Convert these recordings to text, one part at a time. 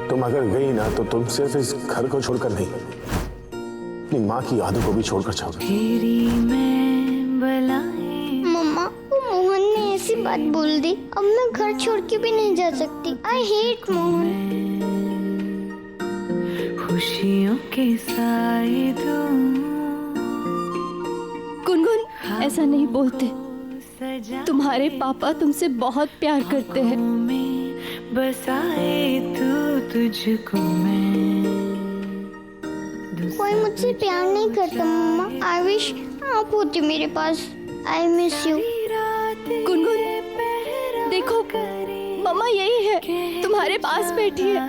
तुम अगर गई ना तो तुम सिर्फ इस घर को छोड़कर नहीं, अपनी माँ की यादों को भी छोड़कर जाओगे। मम्मा, वो मोहन ने ऐसी बात बोल दी, अब मैं घर छोड़ के भी नहीं जा सकती। I hate Mohan. खुशियों के साए दो। गुनगुन, ऐसा नहीं बोलते। तुम्हारे पापा तुमसे बहुत प्यार करते हैं। बसाए तू तुझको मैं। कोई मुझसे प्यार नहीं करता मम्मा। आई विश आप होती मेरे पास। I miss you. गुनगुन, देखो मम्मा यही है, तुम्हारे पास बैठी है,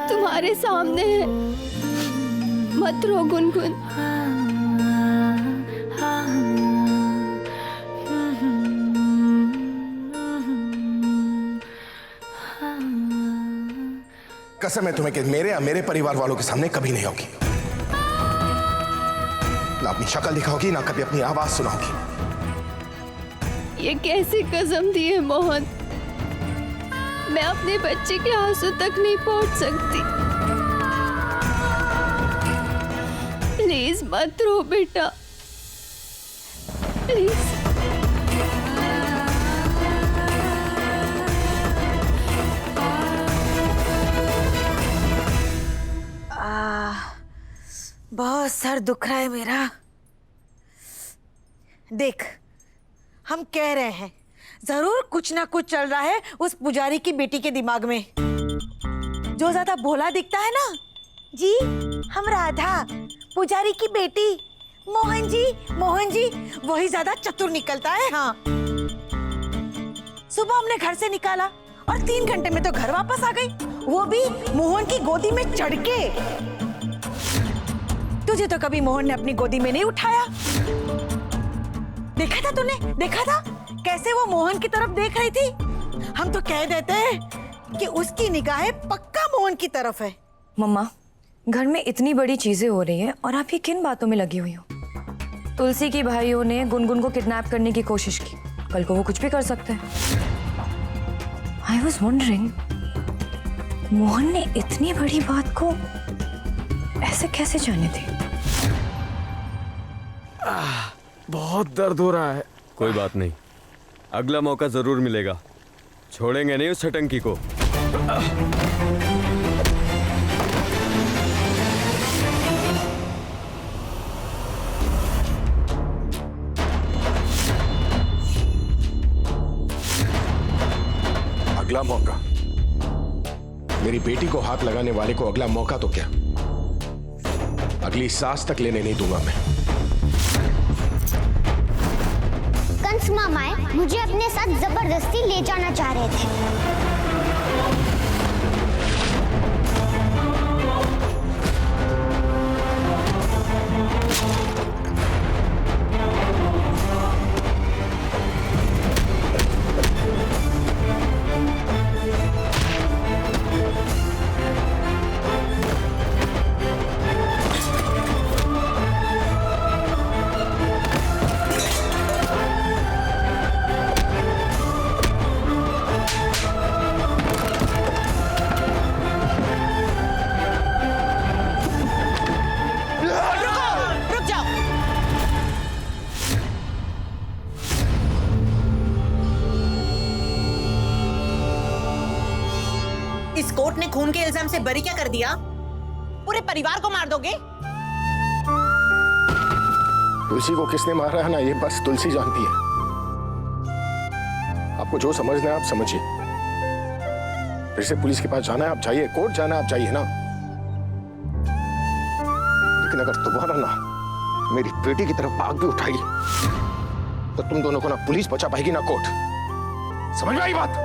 तुम्हारे सामने है। मत रो गुनगुन। कसम है तुम्हें कि मेरे या मेरे परिवार वालों के सामने कभी नहीं होगी। ना अपनी शक्ल दिखाओगी, ना कभी अपनी आवाज सुनाओगी। ये कैसी कसम दी है मोहन? मैं अपने बच्चे के आंसू तक नहीं पहुंच सकती। प्लीज मत रो बेटा, प्लीज। बहुत सर दुख रहा है मेरा। देख, हम कह रहे हैं जरूर कुछ ना कुछ चल रहा है उस पुजारी की बेटी के दिमाग में। जो ज्यादा भोला दिखता है ना जी, हम राधा, पुजारी की बेटी, मोहन जी वही ज्यादा चतुर निकलता है। हाँ, सुबह हमने घर से निकाला और 3 घंटे में तो घर वापस आ गई, वो भी मोहन की गोदी में चढ़ के। तुझे तो कभी मोहन ने अपनी गोदी में नहीं उठाया। देखा था तूने? देखा था कैसे वो मोहन की तरफ देख रही थी? हम तो कह देते हैं कि उसकी निगाहें पक्का मोहन की तरफ है। मम्मा, घर में इतनी बड़ी चीजें हो रही हैं और आप ये किन बातों में लगी हुई हो? तुलसी की भाइयों ने गुनगुन को किडनैप करने की कोशिश की, कल को वो कुछ भी कर सकते हैं। आई वॉज वंडरिंग, मोहन ने इतनी बड़ी बात को ऐसे कैसे जाने दी? बहुत दर्द हो रहा है। कोई बात नहीं, अगला मौका जरूर मिलेगा। छोड़ेंगे नहीं उस छटंकी को। अगला मौका? मेरी बेटी को हाथ लगाने वाले को अगला मौका तो क्या, अगली सांस तक लेने नहीं दूंगा मैं। कंस मामाए मुझे अपने साथ जबरदस्ती ले जाना चाह रहे थे। इस कोर्ट ने खून के इल्जाम से बरी क्या कर दिया? पूरे परिवार को मार दोगे? तुलसी को किसने मारा है ना, ये बस तुलसी जानती है। आपको जो समझना है आप समझिए। फिर से पुलिस के पास जाना है आप जाइए, कोर्ट जाना है आप जाइए ना। लेकिन अगर दोबारा ना मेरी बेटी की तरफ आग भी उठाई तो तुम दोनों को ना पुलिस बचा पाएगी ना कोर्ट। समझ में आई बात?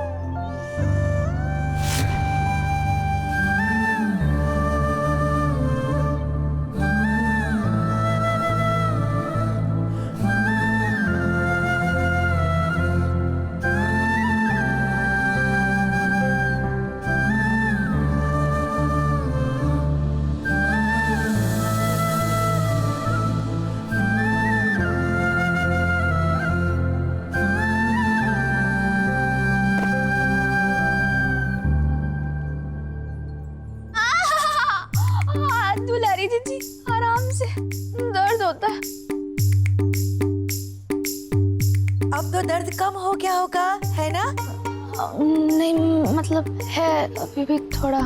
नहीं मतलब है अभी भी थोड़ा।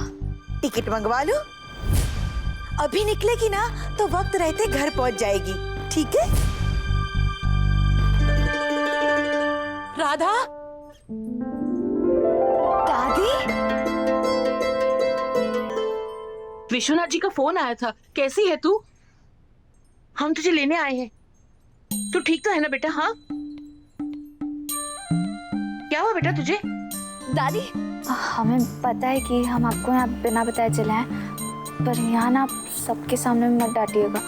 टिकट मंगवा लो, अभी निकलेगी ना तो वक्त रहते घर पहुंच जाएगी, ठीक है? राधा, दादी, विश्वनाथ जी का फोन आया था। कैसी है तू? हम तुझे लेने आए हैं। तू ठीक तो है ना बेटा? हाँ, क्या हुआ बेटा तुझे? दादी हमें पता है कि हम आपको यहाँ बिना बताए चले हैं, पर यहाँ ना आप सबके सामने मत डांटिएगा,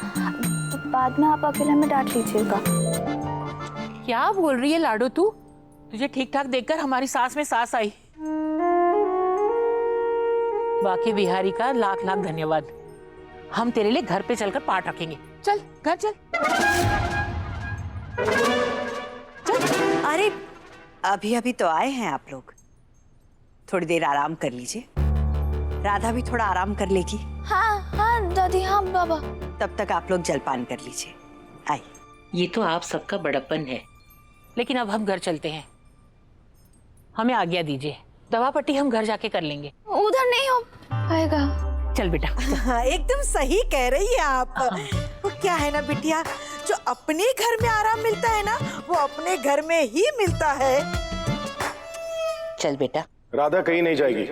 बाद में आप अकेले में डांट लीजिएगा। क्या बोल रही है लाडो तू? तुझे ठीक ठाक देखकर हमारी सांस में सांस आई। बाकी बिहारी का लाख लाख धन्यवाद। हम तेरे लिए घर पे चलकर पाठ रखेंगे। चल घर चल। अरे अभी अभी तो आए हैं आप लोग, थोड़ी देर आराम कर लीजिए। राधा भी थोड़ा आराम कर लेगी। हाँ हाँ दादी, हाँ बाबा। तब तक आप लोग जलपान कर लीजिए। आइए। ये तो आप सबका बड़प्पन है, लेकिन अब हम घर चलते हैं। हमें आज्ञा दीजिए, दवा पट्टी हम घर जाके कर लेंगे। उधर नहीं हो पाएगा। चल बेटा। हाँ, एकदम सही कह रही है आप। वो क्या है ना बिटिया, जो अपने घर में आराम मिलता है ना, वो अपने घर में ही मिलता है। चल बेटा। राधा कहीं नहीं जाएगी।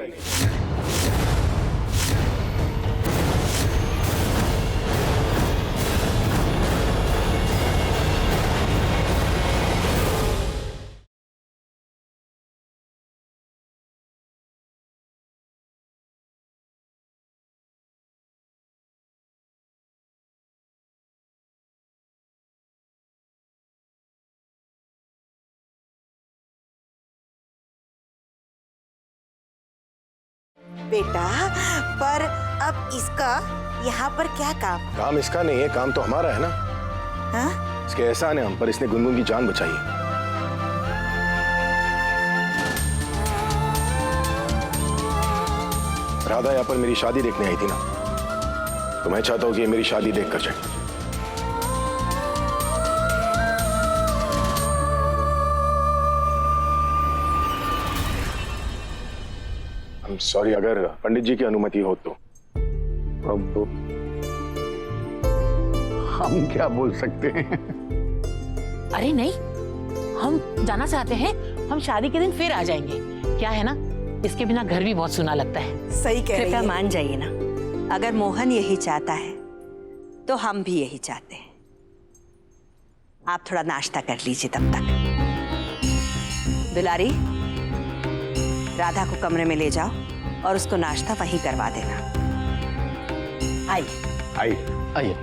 बेटा, पर अब इसका यहाँ पर क्या काम? काम इसका नहीं है, काम तो हमारा है ना। हाँ? इसके एहसान है हम पर, इसने गुनगुन की जान बचाई है। राधा यहाँ पर मेरी शादी देखने आई थी ना, तो मैं चाहता हूँ कि ये मेरी शादी देख कर जाए। सॉरी, अगर पंडित जी की अनुमति हो तो। अब हम क्या बोल सकते हैं? अरे नहीं, हम जाना चाहते हैं। हम शादी के दिन फिर आ जाएंगे। क्या है ना, इसके बिना घर भी बहुत सुना लगता है। सही कह रही है। कृपया मान जाइए ना, अगर मोहन यही चाहता है तो हम भी यही चाहते हैं। आप थोड़ा नाश्ता कर लीजिए तब तक। दुलारी, राधा को कमरे में ले जाओ और उसको नाश्ता वहीं करवा देना। आइए आइए आइए।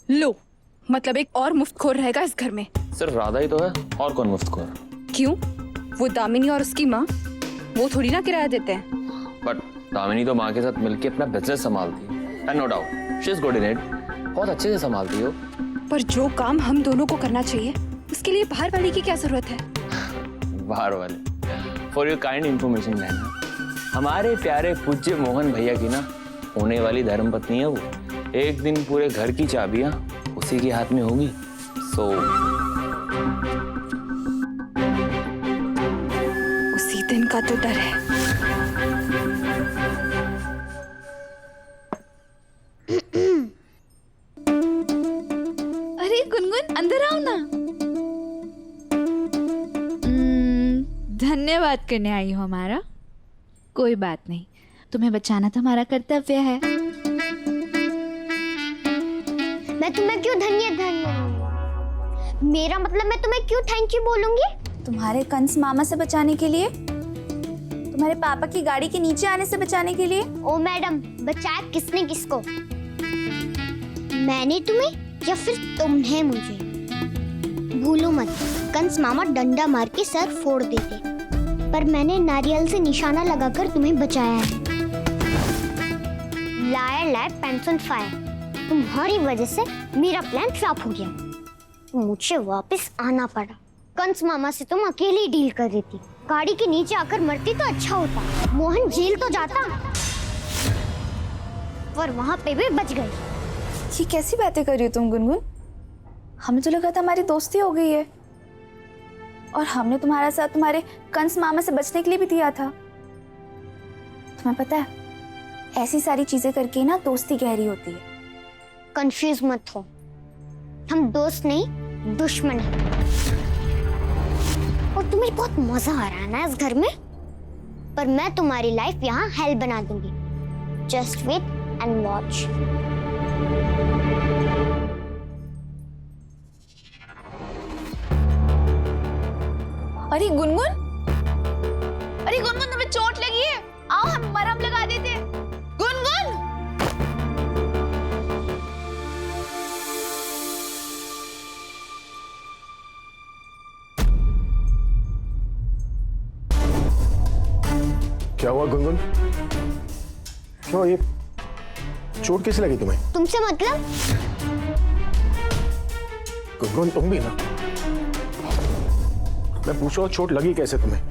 लो, मतलब एक और मुफ्तखोर रहेगा इस घर में। सिर्फ राधा ही तो है, और कौन मुफ्तखोर? क्यों? वो दामिनी और उसकी माँ, वो थोड़ी ना किराया देते हैं। बट दामिनी तो माँ के साथ मिलके अपना बिजनेस संभालती है, and no doubt she is good in it. बहुत अच्छे से संभालती हो। पर जो काम हम दोनों को करना चाहिए, उसके लिए बाहर वाले की क्या जरूरत है? बाहर वाले? फॉर योर काइंड इंफॉर्मेशन रहना, हमारे प्यारे पूज्य मोहन भैया की ना होने वाली धर्मपत्नी है वो। एक दिन पूरे घर की चाबियां उसी के हाथ में होगी। सो उसी दिन का तो डर है। अरे गुनगुन, अंदर आओ ना। धन्यवाद करने आई हो हमारा। कोई बात नहीं, तुम्हें बचाना तो हमारा कर्तव्य है। मैं तुम्हें क्यों धन्य मेरा मतलब मैं तुम्हें क्यों थैंक यू बोलूंगी? तुम्हारे कंस मामा से बचाने के लिए, तुम्हारे पापा की गाड़ी के नीचे आने से बचाने के लिए। ओ मैडम, बचाया किसने किसको? मैंने तुम्हें या फिर तुमने मुझे? भूलो मत, कंस मामा डंडा मार के सर फोड़ देते, पर मैंने नारियल से निशाना लगाकर तुम्हें बचाया है। लायर लायर पेंसिल फायर, तुम्हारी वजह से मेरा प्लान फ्लॉप हो गया। मुझे वापस आना पड़ा। कंस मामा से तुम अकेले डील कर रही थी। गाड़ी के नीचे आकर मरती तो अच्छा होता। मोहन जेल तो जाता, पर वहां पे भी बच गई। ये कैसी बातें कर रही हो तुम गुनगुन? हमें तो लगा था हमारी दोस्ती हो गई है, और हमने तुम्हारा साथ तुम्हारे कंस मामा से बचने के लिए भी दिया था। तुम्हें पता है, ऐसी सारी चीजें करके ना दोस्ती गहरी होती है। कंफ्यूज मत हो, हम दोस्त नहीं दुश्मन हैं। और तुम्हें बहुत मजा आ रहा है ना इस घर में, पर मैं तुम्हारी लाइफ यहाँ हेल बना दूंगी। Just wait and watch. अरे गुनगुन, तुम्हें चोट लगी है? आओ हम मरहम लगा देते हैं। गुनगुन, क्या हुआ गुनगुन? क्यों ये चोट कैसे लगी तुम्हें? तुमसे मतलब? गुनगुन तुम भी ना, मैं पूछ रहा हूँ चोट लगी कैसे तुम्हें?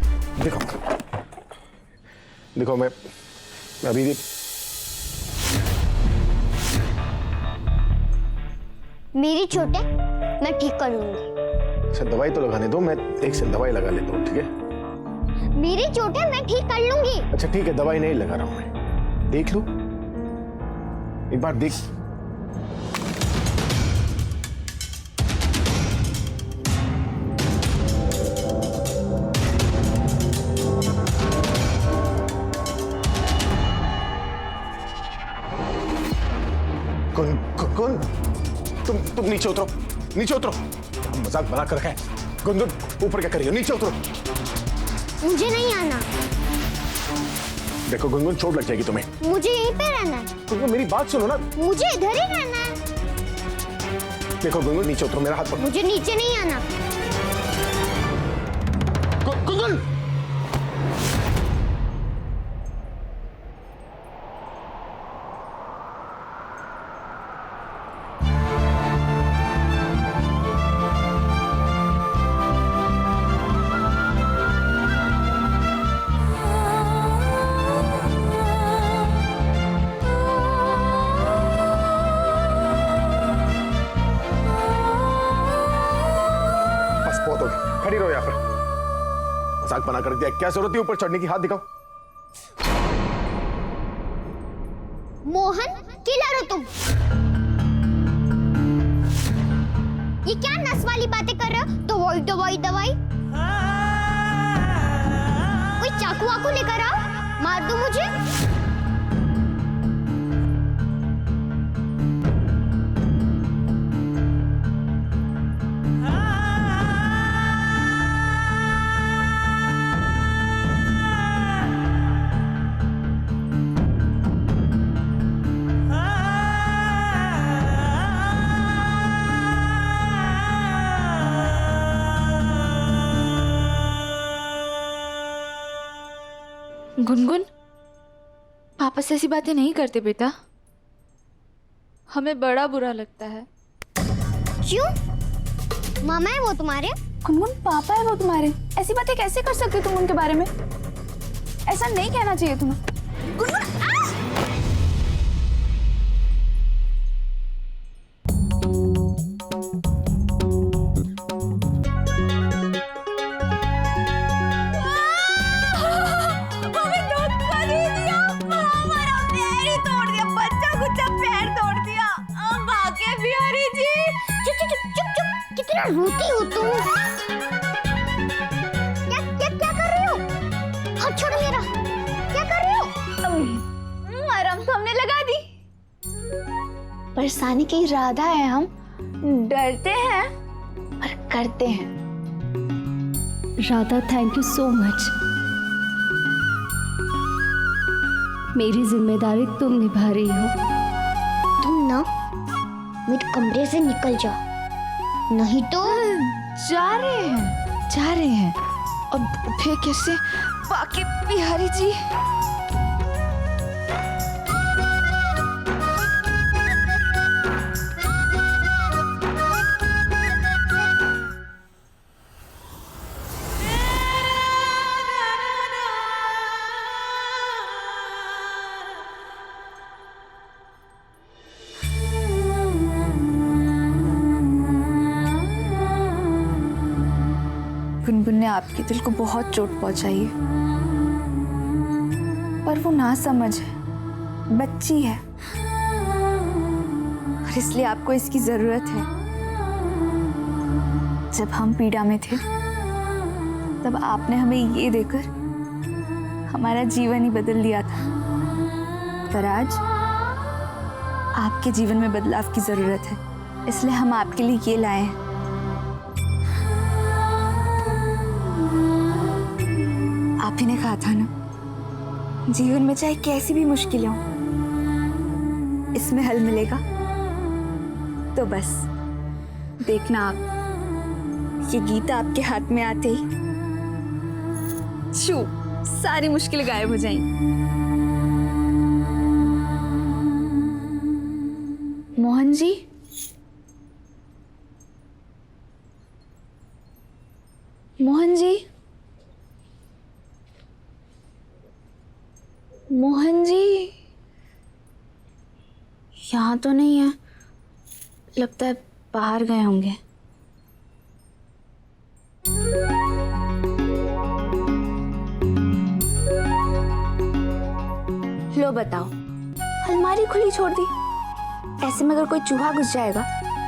देखो देखो, मैं अभी मेरी चोट है, मैं ठीक कर लूंगी। अच्छा दवाई तो लगाने दो, मैं एक से दवाई लगा लेता हूँ, ठीक है? मेरी चोट है, मैं ठीक कर लूंगी। अच्छा ठीक है, दवाई नहीं लगा रहा हूँ मैं, देख लो एक बार देख। कौन? तुम नीचे उतरो, नीचे उतरो। मजाक बना कर रखा है। गुनगुन ऊपर क्या कर रही हो? नीचे उतरो। मुझे नहीं आना। देखो गुनगुन, चोट लग जाएगी तुम्हें। मुझे यहीं पे रहना है। गुनगुन मेरी बात सुनो ना। मुझे इधर ही रहना है। देखो गुनगुन, नीचे उतरो, मेरा हाथ पकड़ो। मुझे नीचे नहीं आना। गुनगुन, खड़ी रहो यहाँ पर। मजाक बना कर दिया, क्या जरूरत है ऊपर चढ़ने की? हाथ दिखाओ। मोहन, किलर हो तुम। ये क्या नस वाली बातें कर रहे हो? दवाई दवाई दवाई। कोई चाकू वाकू लेकर आओ, मार दो मुझे। गुनगुन, पापा से ऐसी बातें नहीं करते बेटा, हमें बड़ा बुरा लगता है। क्यों? मामा है वो तुम्हारे? गुनगुन, पापा है वो तुम्हारे, ऐसी बातें कैसे कर सकते तुम उनके बारे में? ऐसा नहीं कहना चाहिए तुम्हें। गुनगुन, रोती हो तुम? क्या कर रही हो? हाथ छोड़ो मेरा। क्या कर रही हो? मरहम तो हमने लगा दी। परेशानी के इरादा है, हम डरते हैं और करते हैं। Radha, thank you so much. मेरी जिम्मेदारी तुम निभा रही हो। तुम ना मेरे कमरे से निकल जाओ, नहीं तो। जा रहे हैं। अब फिर कैसे? बाकी बिहारी जी। आपके दिल को बहुत चोट पहुंचाई है, पर वो ना समझ है, बच्ची है, और इसलिए आपको इसकी जरूरत है। जब हम पीड़ा में थे तब आपने हमें ये देकर हमारा जीवन ही बदल दिया था, पर आज आपके जीवन में बदलाव की जरूरत है, इसलिए हम आपके लिए ये लाए हैं। आप ही ने कहा था ना, जीवन में चाहे कैसी भी मुश्किलें हो, इसमें हल मिलेगा। तो बस देखना आप, ये गीता आपके हाथ में आते ही छू सारी मुश्किलें गायब हो जाएंगी। मोहन जी, मोहन जी, मोहन जी, यहाँ तो नहीं है, लगता है बाहर गए होंगे। लो बताओ, अलमारी खुली छोड़ दी। ऐसे में अगर कोई चूहा घुस जाएगा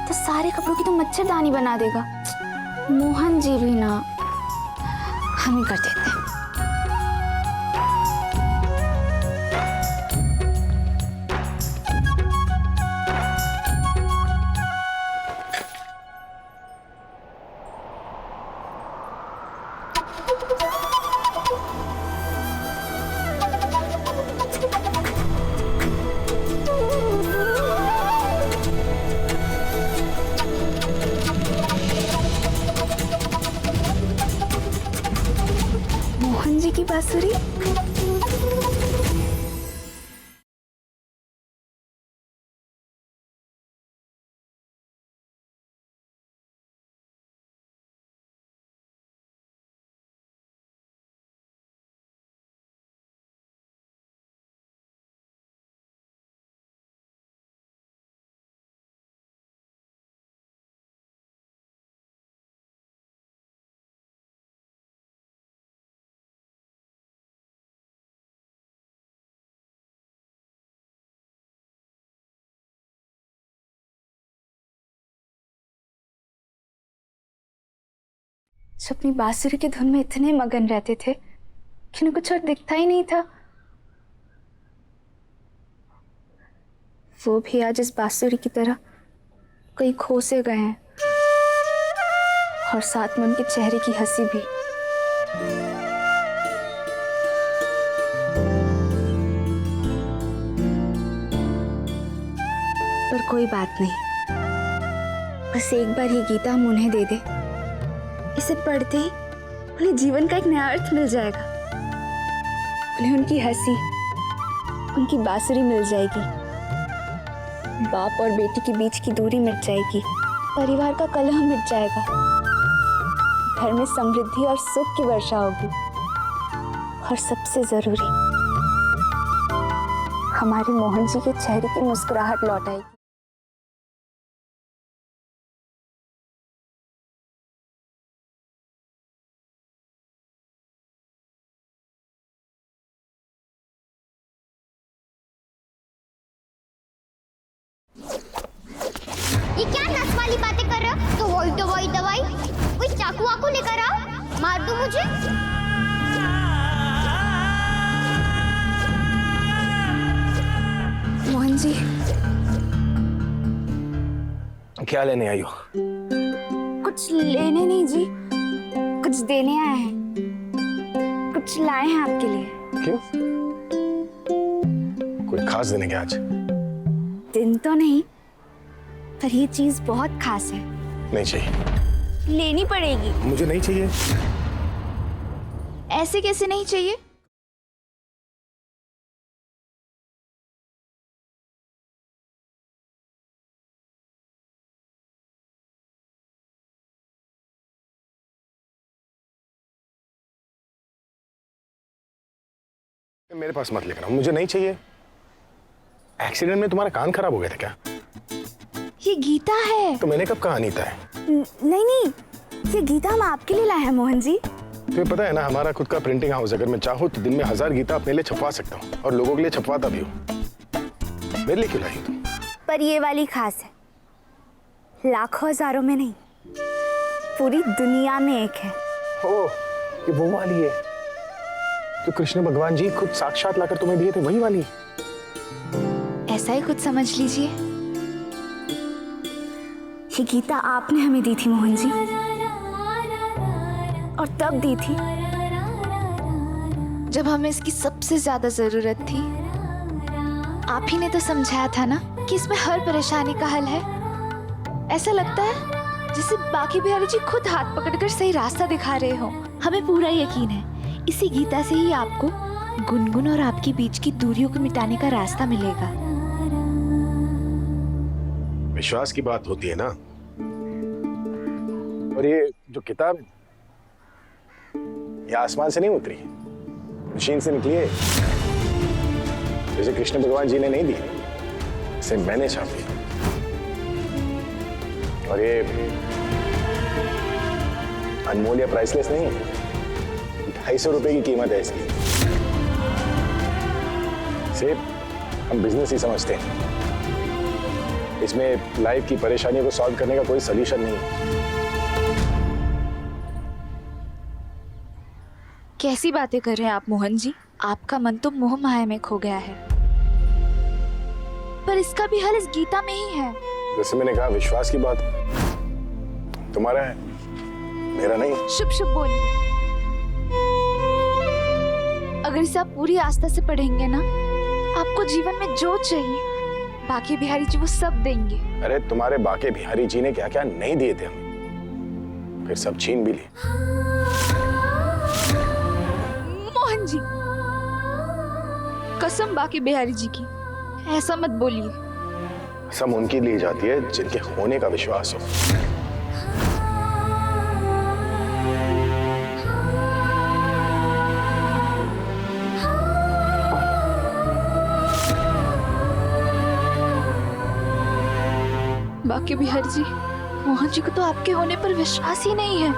तो सारे कपड़ों की तो मच्छरदानी बना देगा। मोहन जी भी ना, हम ही कर देते हैं। मोहन जी की बांसुरी। जो अपनी बांसुरी की धुन में इतने मगन रहते थे कि उन्हें कुछ और दिखता ही नहीं था, वो भी आज इस बांसुरी की तरह कहीं खो से गए हैं, और साथ में उनके चेहरे की हंसी भी। पर कोई बात नहीं, बस एक बार ये गीता हम उन्हें दे दे, इसे पढ़ते ही उन्हें जीवन का एक नया अर्थ मिल जाएगा। उन्हें उनकी हंसी, उनकी बांसुरी मिल जाएगी। बाप और बेटी के बीच की दूरी मिट जाएगी, परिवार का कलह मिट जाएगा, घर में समृद्धि और सुख की वर्षा होगी, और सबसे जरूरी, हमारे मोहन जी के चेहरे की मुस्कुराहट लौट आएगी। ये क्या नस वाली बातें कर रहे हो? तो वही दवाई, कोई चाकू वाकू लेकर आओ, मार दो मुझे। मोहन जी, क्या लेने आई हो? कुछ लेने नहीं जी, कुछ देने आए हैं, कुछ लाए हैं आपके लिए। क्यों? कोई खास दिन है क्या आज? दिन तो नहीं, पर ये चीज बहुत खास है। नहीं चाहिए। लेनी पड़ेगी। मुझे नहीं चाहिए। ऐसे कैसे नहीं चाहिए? मेरे पास मत लेकर आओ, मुझे नहीं चाहिए। एक्सीडेंट में तुम्हारा कान खराब हो गया था क्या? ये गीता है। तो मैंने कब कहा अनीता है? नहीं, ये गीता हम आपके लिए लाए हैं मोहन जी। तुम्हें पता है ना, हमारा खुद का प्रिंटिंग हाउस, अगर मैं चाहूँ तो दिन में 1000 गीता अपने लिए छपवा सकता हूँ और लोगों के लिए छपवाता भी हूँ। मेरे लिए क्यों लाई तुम? पर ये वाली खास है, लाखों हजारों में नहीं, पूरी दुनिया में एक है। ओ, ये वो वाली है जो कृष्ण भगवान जी खुद साक्षात लाकर तुम्हें दिए थे, वही वाली? ऐसा ही कुछ समझ लीजिए। ये गीता आपने हमें दी थी मोहन जी, और तब दी थी जब हमें इसकी सबसे ज्यादा जरूरत थी। आप ही ने तो समझाया था ना कि इसमें हर परेशानी का हल है। ऐसा लगता है जैसे बाकी बिहारी जी खुद हाथ पकड़कर सही रास्ता दिखा रहे हो। हमें पूरा यकीन है इसी गीता से ही आपको गुनगुन और आपके बीच की दूरियों को मिटाने का रास्ता मिलेगा। विश्वास की बात होती है ना। और ये जो किताब ये आसमान से नहीं उतरी, मशीन से निकली है। जैसे कृष्ण भगवान जी ने नहीं दी, इसे मैंने छापी। और ये अनमोल या प्राइसलेस नहीं है, 250 रुपए की कीमत है इसकी। इसे हम बिजनेस ही समझते हैं, इसमें लाइफ की परेशानियों को सॉल्व करने का कोई सॉल्यूशन नहीं है। कैसी बातें कर रहे हैं आप मोहन जी? आपका मन तो मोह माया में खो गया है, पर इसका भी हल इस गीता में ही है। जैसे मैंने कहा, विश्वास की बात तुम्हारा है, मेरा नहीं। शुभ शुभ बोलिए। अगर इसे आप पूरी आस्था से पढ़ेंगे ना, आपको जीवन में जो चाहिए बाकी बिहारी जी वो सब देंगे। अरे तुम्हारे बाके बिहारी जी ने क्या क्या नहीं दिए थे हमें, फिर सब छीन भी लिए। मोहन जी, कसम बाकी बिहारी जी की, ऐसा मत बोलिए। सब उनकी ली जाती है जिनके होने का विश्वास हो। बाकी बिहारी जी, मोहन जी को तो आपके होने पर विश्वास ही नहीं है।